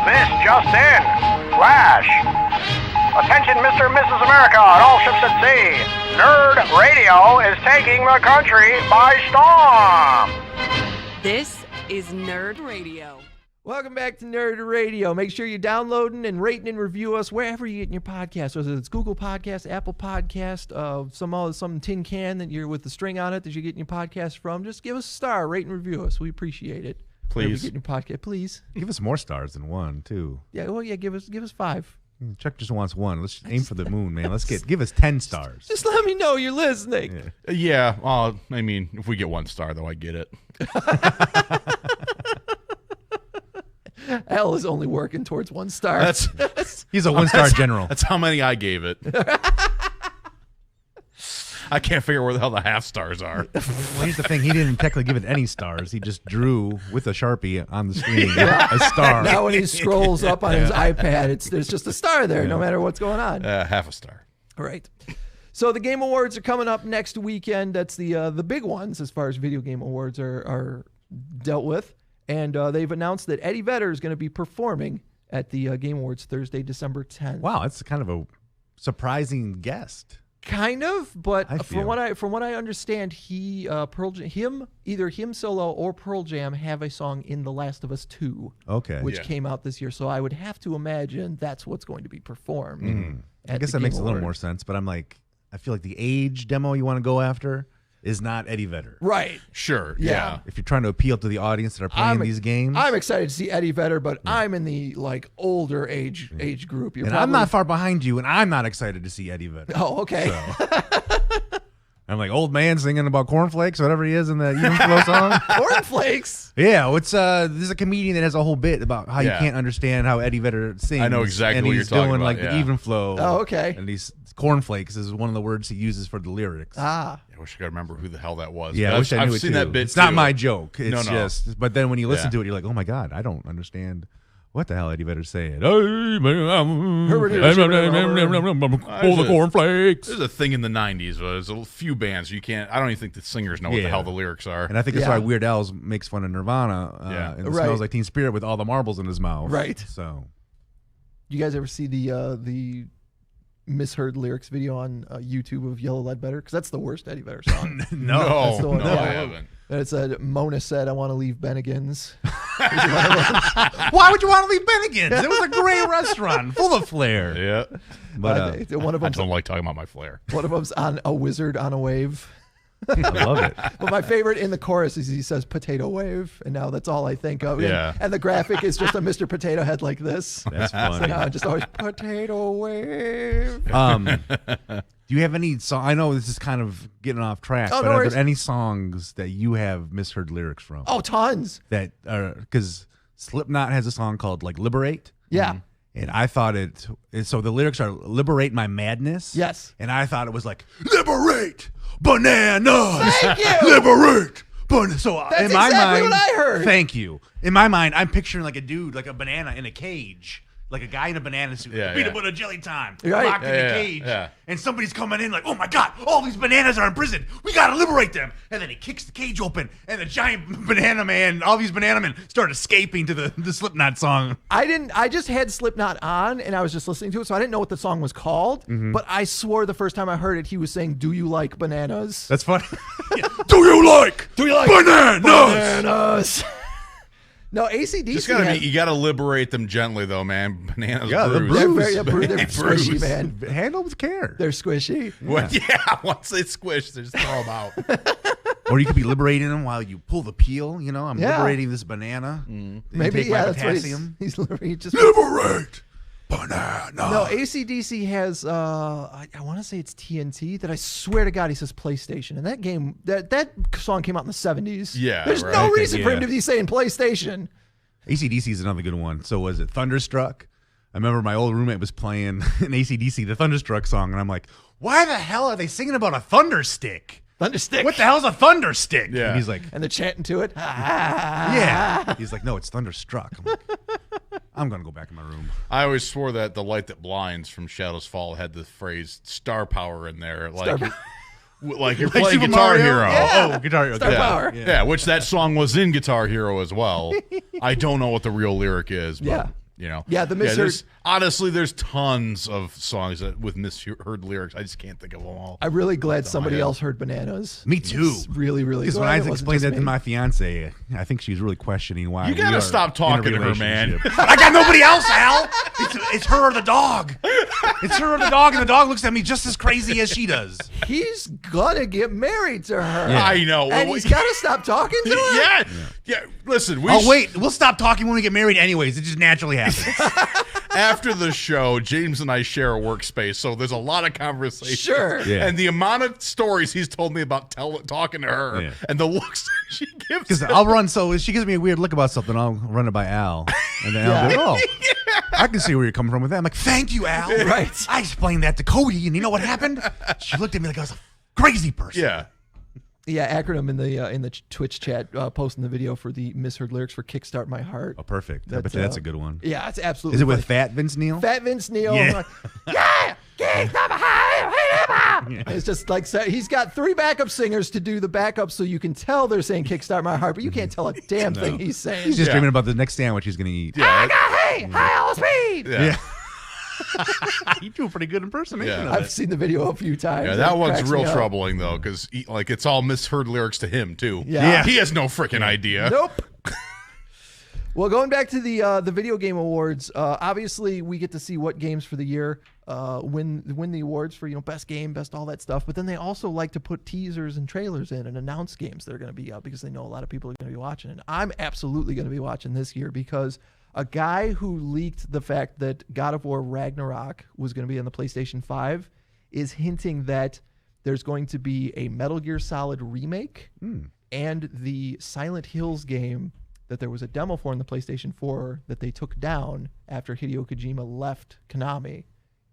This just in. Flash. Attention, Mr. and Mrs. America and all ships at sea. Nerd Radio is taking the country by storm. This is Nerd Radio. Welcome back to Nerd Radio. Make sure you're downloading and rating and review us wherever you're getting your podcast. Whether it's Google Podcast, Apple Podcast, some tin can that you're with the string on it that you're getting your podcast from. Just give us a star, rate and review us. We appreciate it. Please. Getting your podcast, please. Give us more stars than one, too. Yeah, well, yeah, give us 5. Chuck just wants one. Let's aim for the moon, man. Give us 10 stars. Just let me know you're listening. Yeah. I mean, if we get 1 star, though, I get it. Al is only working towards 1 star. He's a 1-star general. That's how many I gave it. I can't figure where the hell the half stars are. Well, here's the thing. He didn't technically give it any stars. He just drew with a Sharpie on the screen a star. Now when he scrolls up on his iPad, there's just a star there no matter what's going on. Half a star. Right. So the Game Awards are coming up next weekend. That's the big ones as far as video game awards are dealt with. And they've announced that Eddie Vedder is going to be performing at the Game Awards Thursday, December 10th. Wow, that's kind of a surprising guest. Kind of, but from what I understand, either him solo or Pearl Jam have a song in The Last of Us 2, which came out this year. So I would have to imagine that's what's going to be performed. I guess that makes a little more sense, but I feel like the age demo you want to go after is not Eddie Vedder. Right. Sure. Yeah. If you're trying to appeal to the audience that are playing these games. I'm excited to see Eddie Vedder, but I'm in the older age group. I'm not far behind you, and I'm not excited to see Eddie Vedder. Oh, okay. So. I'm like old man singing about cornflakes, whatever he is in the Even Flow song. Cornflakes? Yeah, there's a comedian that has a whole bit about how you can't understand how Eddie Vedder sings. I know exactly what you're talking doing about. Like the Even Flow. Oh, okay. And these cornflakes is one of the words he uses for the lyrics. Ah. I wish I could remember who the hell that was. Yeah, I wish I knew I've it seen too. that bit. It's not my joke. It's no. just, but then when you listen to it, you're like, oh my God, I don't understand what the hell Eddie Vedder's saying. Pull the cornflakes. There's a thing in the 90s. There's a few bands I don't even think the singers know what the hell the lyrics are. And I think that's why Weird Al makes fun of Nirvana and it Smells Like Teen Spirit with all the marbles in his mouth. Right. So, you guys ever see the misheard lyrics video on YouTube of Yellow Ledbetter? Because that's the worst Eddie Vedder song. No, the one, I haven't. And it said, Mona said, I want to leave Bennigan's. Why would you want to leave Bennigan's? It was a great restaurant, full of flair. Yeah. But one of them, I don't like talking about my flair. One of them's on a wizard on a wave. I love it. But my favorite in the chorus is he says potato wave, and now that's all I think of. Yeah. And the graphic is just a Mr. Potato Head like this. That's funny. So now just always potato wave. Do you have any song? I know this is kind of getting off track, but are there any songs that you have misheard lyrics from? Oh, tons. That are, because Slipknot has a song called like Liberate. Yeah. And I thought so the lyrics are liberate my madness. Yes. And I thought it was like, liberate bananas. Thank you. Liberate bananas. So that's in my exactly mind, what I heard. Thank you. In my mind, I'm picturing like a dude, like a banana in a cage. Like a guy in a banana suit, peanut butter jelly time, locked in a cage, and somebody's coming in like, oh my God, all these bananas are in prison. We gotta liberate them. And then he kicks the cage open, and the giant banana man, all these banana men start escaping to the Slipknot song. I just had Slipknot on, and I was just listening to it, so I didn't know what the song was called. But I swore the first time I heard it, he was saying, "Do you like bananas?" That's funny. Do you like bananas? Bananas. No, AC/DC. You gotta liberate them gently, though, man. Bananas, they're they're bruised. they're squishy, man. Handle with care. They're squishy. Well, once they squish, they just throw them out. Or you could be liberating them while you pull the peel. You know, I'm liberating this banana. Maybe take my that's potassium. what he's just liberate banana. No, AC/DC has I want to say it's TNT. That I swear to God he says PlayStation. And that game that song came out in the 70s. Yeah, there's no reason for him to be saying PlayStation. AC/DC is another good one. So was it Thunderstruck? I remember my old roommate was playing an AC/DC, the Thunderstruck song, and I'm like, why the hell are they singing about a thunder stick? Thunderstick. What the hell's a thunder stick? Yeah. And he's like, and they're chanting to it. Yeah. He's like, no, it's Thunderstruck. I'm like, I'm going to go back in my room. I always swore that The Light That Blinds from Shadows Fall had the phrase star power in there. Like you're playing Super Guitar Mario? Hero. Yeah. Oh, Guitar Hero. Star Power. Yeah, which that song was in Guitar Hero as well. I don't know what the real lyric is. But You know? Yeah, the misheard. Honestly, there's tons of songs with misheard lyrics. I just can't think of them all. I'm really glad somebody else heard Bananas. Me too. It's really, really. Because when I explained that to my fiance, I think she was really questioning why. You gotta stop talking to her, man. I got nobody else, Al. It's her or the dog. It's her or the dog, and the dog looks at me just as crazy as she does. He's gonna get married to her. Yeah. I know. And he's got to stop talking to her? Yeah. Listen, wait. We'll stop talking when we get married anyways. It just naturally happens. After the show, James and I share a workspace, so there's a lot of conversation. Sure. Yeah. And the amount of stories he's told me about talking to her and the looks she gives. Because I'll run, so if she gives me a weird look about something, I'll run it by Al. And then I'll go, I can see where you're coming from with that. I'm like, thank you, Al. Right. I explained that to Cody, and you know what happened? She looked at me like I was a crazy person. Yeah. Yeah, Acronym in the Twitch chat posting the video for the misheard lyrics for "Kickstart My Heart." Oh, perfect. I bet that's a good one. Yeah, it's absolutely. Is it with funny. Fat Vince Neil? Fat Vince Neil. Yeah. Like, Kickstart My Heart. It's just like he's got 3 backup singers to do the backup, so you can tell they're saying "Kickstart My Heart," but you can't tell a damn thing he's saying. He's just dreaming about the next sandwich he's going to eat. I got high all speed. Yeah. You do a pretty good impersonation of it. I've seen the video a few times. Yeah, that one's real troubling though, because it's all misheard lyrics to him too. Yeah. He has no freaking idea. Nope. Well, going back to the video game awards, obviously we get to see what games for the year win the awards for best game, best all that stuff. But then they also like to put teasers and trailers in and announce games that are going to be up because they know a lot of people are going to be watching. And I'm absolutely going to be watching this year because a guy who leaked the fact that God of War Ragnarok was going to be on the PlayStation 5 is hinting that there's going to be a Metal Gear Solid remake and the Silent Hills game that there was a demo for in the PlayStation 4 that they took down after Hideo Kojima left Konami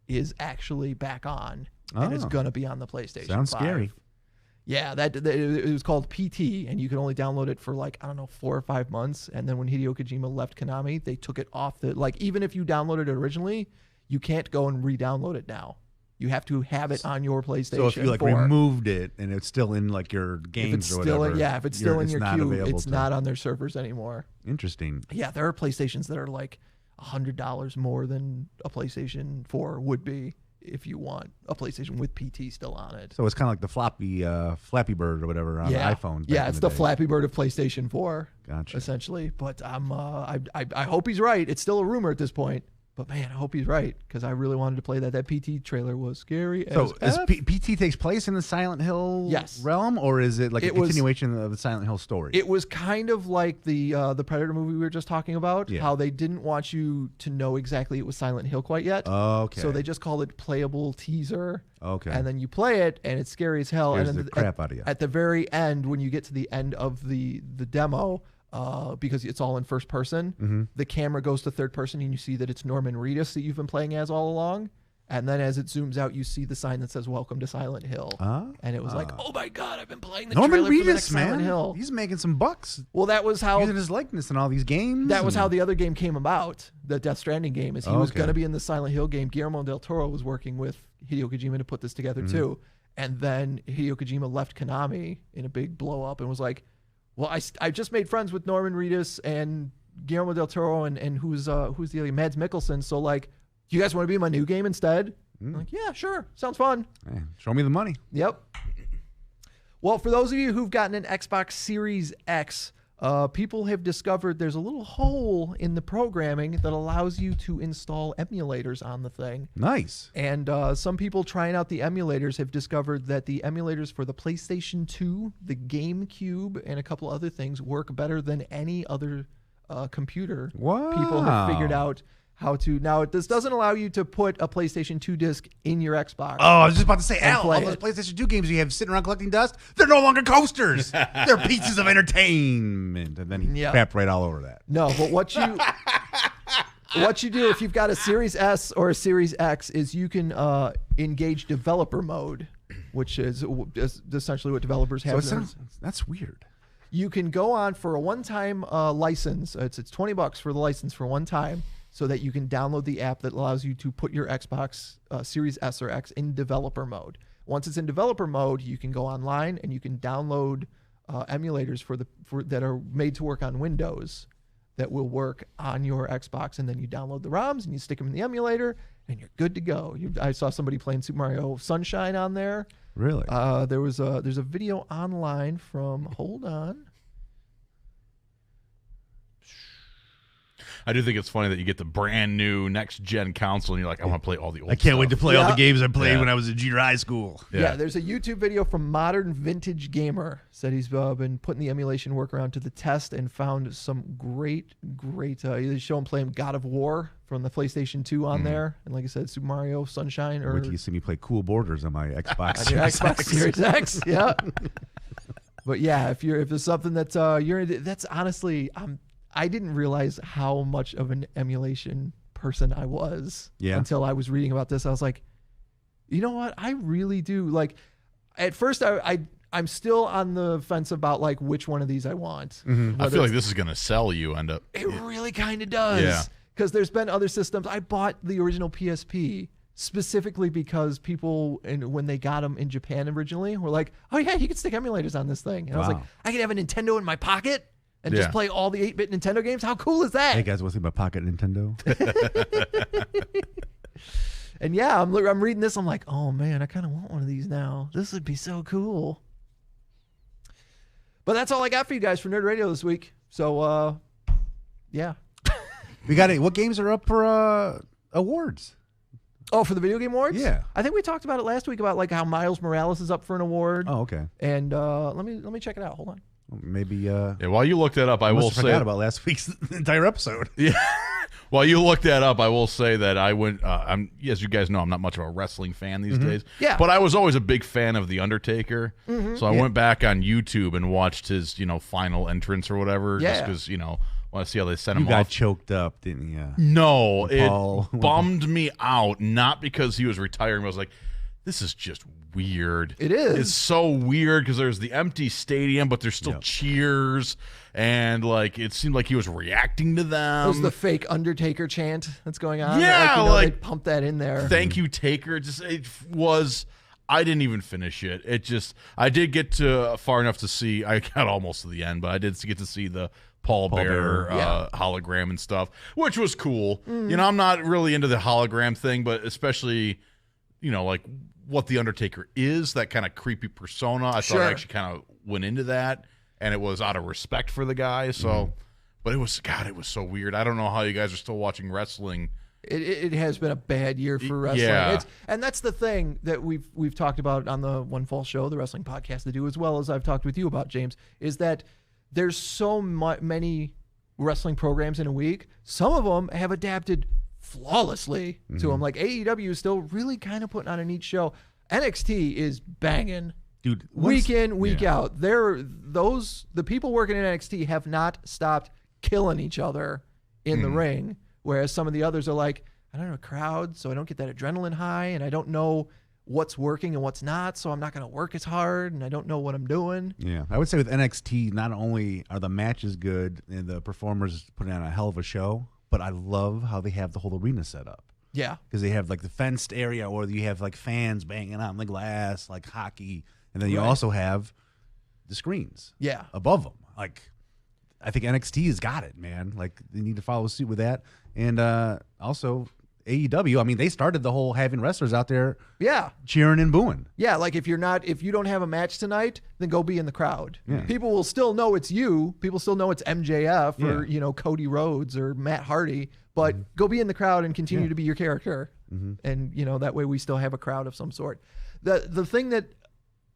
is actually back on and is going to be on the PlayStation 5. Sounds scary. Yeah, it was called PT, and you could only download it for 4 or 5 months. And then when Hideo Kojima left Konami, they took it off even if you downloaded it originally, you can't go and re-download it now. You have to have it on your PlayStation. So if you 4. removed it and it's still in your games or whatever, if it's still in your queue, it's not on their servers anymore. Interesting. Yeah, there are PlayStations that are $100 more than a PlayStation 4 would be if you want a PlayStation with PT still on it. So it's kind of like the Flappy Bird or whatever on the iPhone. Yeah, it's the Flappy Bird of PlayStation 4. Gotcha. Essentially. But I hope he's right. It's still a rumor at this point. But man, I hope he's right because I really wanted to play that. That PT trailer was scary. So PT takes place in the Silent Hill realm, or is it like a continuation of the Silent Hill story? It was kind of like the Predator movie we were just talking about. Yeah. How they didn't want you to know exactly it was Silent Hill quite yet. Okay. So they just called it playable teaser. Okay. And then you play it, and it's scary as hell. Scares and then the crap out of you. At the very end, when you get to the end of the demo. Because it's all in first person, the camera goes to third person and you see that it's Norman Reedus that you've been playing as all along. And then as it zooms out, you see the sign that says "Welcome to Silent Hill." And it was like, oh my God, I've been playing the Norman trailer Reedus, for the next Silent Hill. He's making some bucks. Well, that was how using his likeness in all these games. That was how the other game came about. The Death Stranding game is he was going to be in the Silent Hill game. Guillermo del Toro was working with Hideo Kojima to put this together too. And then Hideo Kojima left Konami in a big blow up and was like, well, I just made friends with Norman Reedus and Guillermo del Toro and who's the other Mads Mikkelsen. So you guys want to be in my new game instead? I'm like, yeah, sure, sounds fun. Hey, show me the money. Yep. Well, for those of you who've gotten an Xbox Series X, people have discovered there's a little hole in the programming that allows you to install emulators on the thing. Nice. And some people trying out the emulators have discovered that the emulators for the PlayStation 2, the GameCube, and a couple other things work better than any other computer. Wow. People have figured out how to. Now, this doesn't allow you to put a PlayStation 2 disc in your Xbox. Oh, I was just about to say, Al, all those PlayStation 2 games you have sitting around collecting dust, they're no longer coasters. They're pieces of entertainment. And then he crapped right all over that. No, but what you do if you've got a Series S or a Series X is you can engage developer mode, which is essentially what developers have. So that's weird. You can go on for a one-time license. It's $20 for the license for one time, so that you can download the app that allows you to put your Xbox Series S or X in developer mode. Once it's in developer mode, you can go online and you can download emulators that are made to work on Windows that will work on your Xbox, and then you download the ROMs and you stick them in the emulator, and you're good to go. I saw somebody playing Super Mario Sunshine on there. Really? There's a video online from, hold on. I do think it's funny that you get the brand new next gen console and you're like, I want to play all the old I can't stuff. wait to play all the games I played when I was in junior high school. Yeah, there's a YouTube video from Modern Vintage Gamer. Said he's been putting the emulation workaround to the test and found some great. They show him playing God of War from the PlayStation 2 on there, and like I said, Super Mario Sunshine. Wait till you see me play Cool Borders on my Xbox. Xbox Series X. Yeah. But yeah, if there's something that you're into, that's honestly, I didn't realize how much of an emulation person I was until I was reading about this. I was like, you know what? I really do. Like, at first, I'm still on the fence about like which one of these I want. Mm-hmm. I feel like this is going to sell you. It really kind of does. Yeah. Because there's been other systems. I bought the original PSP specifically because people, when they got them in Japan originally, were like, oh yeah, you can stick emulators on this thing. And I was like, I could have a Nintendo in my pocket and just play all the 8-bit Nintendo games. How cool is that? Hey guys, want to see my pocket Nintendo? And yeah, I'm reading this. I'm like, oh man, I kind of want one of these now. This would be so cool. But that's all I got for you guys for Nerd Radio this week. So, yeah. We got it. What games are up for awards? Oh, for the Video Game Awards? Yeah. I think we talked about it last week about like how Miles Morales is up for an award. Oh, okay. And let me check it out. Hold on. Maybe. While you look that up, I will say. I forgot about last week's entire episode. Yeah. While you look that up, I will say that I went. As you guys know, I'm not much of a wrestling fan these days. Yeah. But I was always a big fan of the Undertaker. So I went back on YouTube and watched his, final entrance or whatever. Yeah. Just because, want to see how they set him You got off. choked up, didn't you? No, Paul. it bummed me out. Not because he was retiring. I was like, this is just weird. It is. It's so weird because there's the empty stadium, but there's still cheers, and like it seemed like he was reacting to them. It was the fake Undertaker chant that's going on. Yeah, they pumped that in there. Thank you, Taker. It was. I didn't even finish it. I did get to far enough to see. I got almost to the end, but I did get to see the Paul Bearer hologram and stuff, which was cool. I'm not really into the hologram thing, but especially, like what the Undertaker is, that kind of creepy persona. I thought I actually kind of went into that, and it was out of respect for the guy. So, but it was so weird. I don't know how you guys are still watching wrestling. It has been a bad year for wrestling. Yeah. And that's the thing that we've talked about on the One Fall Show, the wrestling podcast to do, as well as I've talked with you about, James, is that there's so many wrestling programs in a week. Some of them have adapted flawlessly to them. Like AEW is still really kind of putting on a neat show. NXT is banging. Dude, week in, week out. The people working in NXT have not stopped killing each other in the ring. Whereas some of the others are like, I don't have a crowd, so I don't get that adrenaline high, and I don't know what's working and what's not, so I'm not going to work as hard, and I don't know what I'm doing. Yeah, I would say with NXT, not only are the matches good and the performers putting on a hell of a show, but I love how they have the whole arena set up. Yeah. Because they have like the fenced area, or you have like fans banging on the glass, like hockey, and then you also have the screens above them. Like, I think NXT has got it, man. Like, they need to follow suit with that. And also AEW, I mean, they started the whole having wrestlers out there cheering and booing. Yeah, like if you don't have a match tonight, then go be in the crowd. Yeah. People will still know it's you. People still know it's MJF or, Cody Rhodes or Matt Hardy, but go be in the crowd and continue to be your character. And, that way we still have a crowd of some sort. The thing that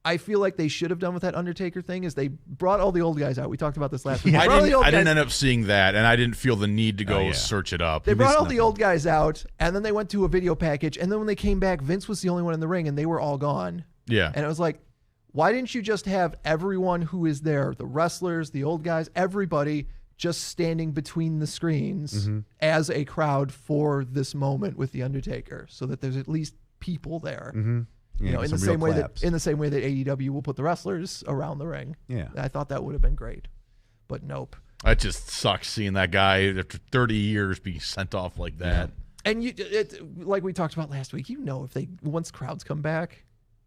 I feel like they should have done with that Undertaker thing is they brought all the old guys out. We talked about this last week. I didn't end up seeing that, and I didn't feel the need to go search it up. They brought all the old guys out, and then they went to a video package, and then when they came back, Vince was the only one in the ring, and they were all gone. Yeah. And it was like, why didn't you just have everyone who is there, the wrestlers, the old guys, everybody just standing between the screens as a crowd for this moment with the Undertaker, so that there's at least people there. Yeah, in the same way that AEW will put the wrestlers around the ring. Yeah, I thought that would have been great, but nope. It just sucks seeing that guy after 30 years be sent off like that. And like we talked about last week, if once crowds come back,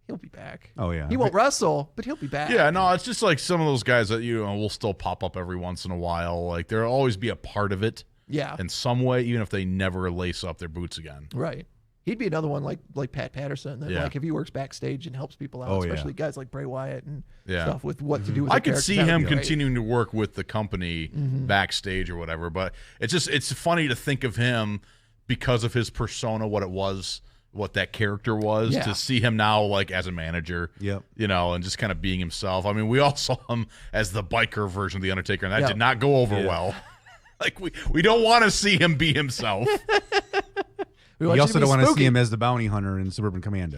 he'll be back. Oh, yeah. He won't wrestle, but he'll be back. Yeah, no, it's just like some of those guys that, will still pop up every once in a while. Like, there'll always be a part of it. Yeah. In some way, even if they never lace up their boots again. Right. He'd be another one like Pat Patterson. That, like if he works backstage and helps people out, especially guys like Bray Wyatt and stuff with what to do with I could see him continuing to work with the company backstage or whatever, but it's funny to think of him because of his persona, what that character was, to see him now like as a manager, and just kind of being himself. I mean, we all saw him as the biker version of The Undertaker, and that did not go over well. Like we don't want to see him be himself. You also don't want to see him as the bounty hunter in Suburban Commando.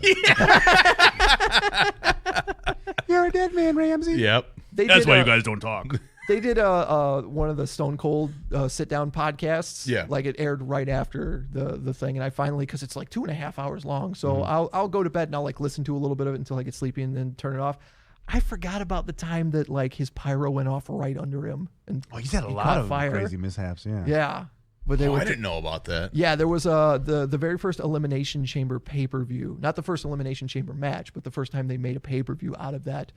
You're a dead man, Ramsey. Yep. That's why you guys don't talk. They did one of the Stone Cold sit-down podcasts. Yeah. Like it aired right after the thing. And I finally, because it's like 2.5 hours long, so I'll go to bed and I'll like listen to a little bit of it until I get sleepy and then turn it off. I forgot about the time that like his pyro went off right under him. And he's had a lot of crazy mishaps, Yeah. But I didn't know about that. Yeah, there was the very first Elimination Chamber pay-per-view. Not the first Elimination Chamber match, but the first time they made a pay-per-view out of that.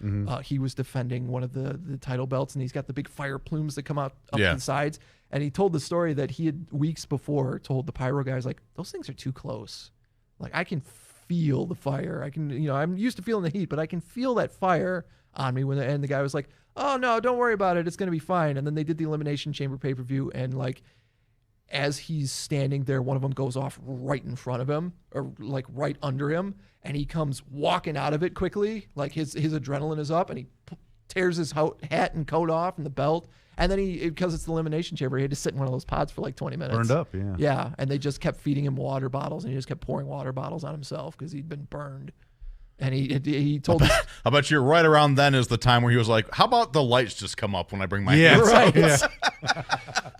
He was defending one of the title belts, and he's got the big fire plumes that come out up the sides. And he told the story that he had weeks before told the pyro guys, like, those things are too close. Like, I can feel the fire. I can, I'm used to feeling the heat, but I can feel that fire on me. And the guy was like, oh, no, don't worry about it. It's going to be fine. And then they did the Elimination Chamber pay-per-view, and like, as he's standing there, one of them goes off right in front of him, or like right under him, and he comes walking out of it quickly, like his adrenaline is up, and he tears his hat and coat off and the belt, and then because it's the Elimination Chamber, he had to sit in one of those pods for like 20 minutes. Burned up, Yeah, and they just kept feeding him water bottles, and he just kept pouring water bottles on himself because he'd been burned. And he told us. I bet you right around then is the time where he was like, how about the lights just come up when I bring my hands up? Yeah.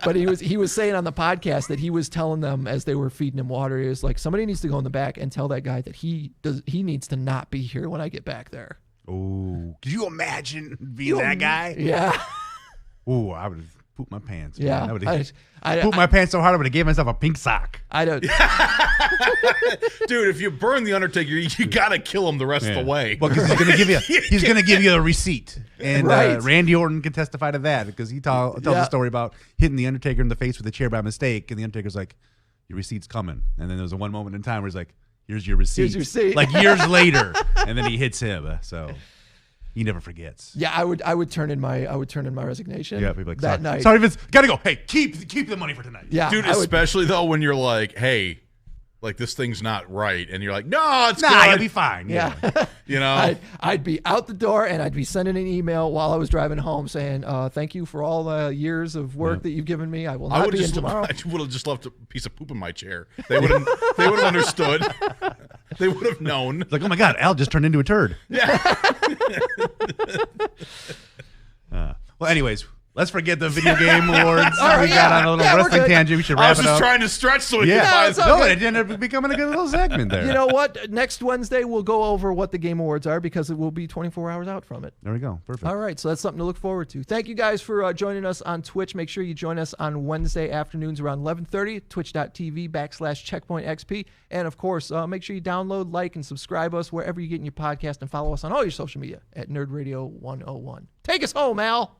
But he was saying on the podcast that he was telling them as they were feeding him water, he was like, somebody needs to go in the back and tell that guy that he needs to not be here when I get back there. Oh, could you imagine being that guy? Yeah. Oh, I would have pooped my pants. Yeah. Man. I would have pooped my pants so hard I would have gave myself a pink sock. I don't. Dude, if you burn the Undertaker, you gotta kill him the rest of the way. Well, because he's gonna give you a receipt, and Randy Orton can testify to that because he tells a story about hitting the Undertaker in the face with a chair by mistake, and the Undertaker's like, "Your receipt's coming," and then there was a one moment in time where he's like, "Here's your receipt." Here's your receipt. Like years later, and then he hits him. So. He never forgets. Yeah, I would turn in my resignation. Yeah, people like that night. Sorry, Vince, gotta go. Hey, keep the money for tonight. Yeah, dude. Especially though when you're like, hey, like this thing's not right, and you're like, no, it's good. You'll be fine. Yeah. I'd be out the door and I'd be sending an email while I was driving home saying, thank you for all the years of work that you've given me. I will not be in tomorrow. I would have just left a piece of poop in my chair. They would have understood. They would have known. It's like, oh my God, Al just turned into a turd. Yeah. Well, anyways, let's forget the video game awards. We got on a little wrestling tangent. We should wrap it up. I was just trying to stretch so we could find it ended up becoming a good little segment there. You know what? Next Wednesday, we'll go over what the game awards are because it will be 24 hours out from it. There we go. Perfect. All right. So that's something to look forward to. Thank you guys for joining us on Twitch. Make sure you join us on Wednesday afternoons around 11:30, twitch.tv/checkpointxp. And of course, make sure you download, like, and subscribe us wherever you're getting your podcast and follow us on all your social media at NerdRadio 101. Take us home, Al.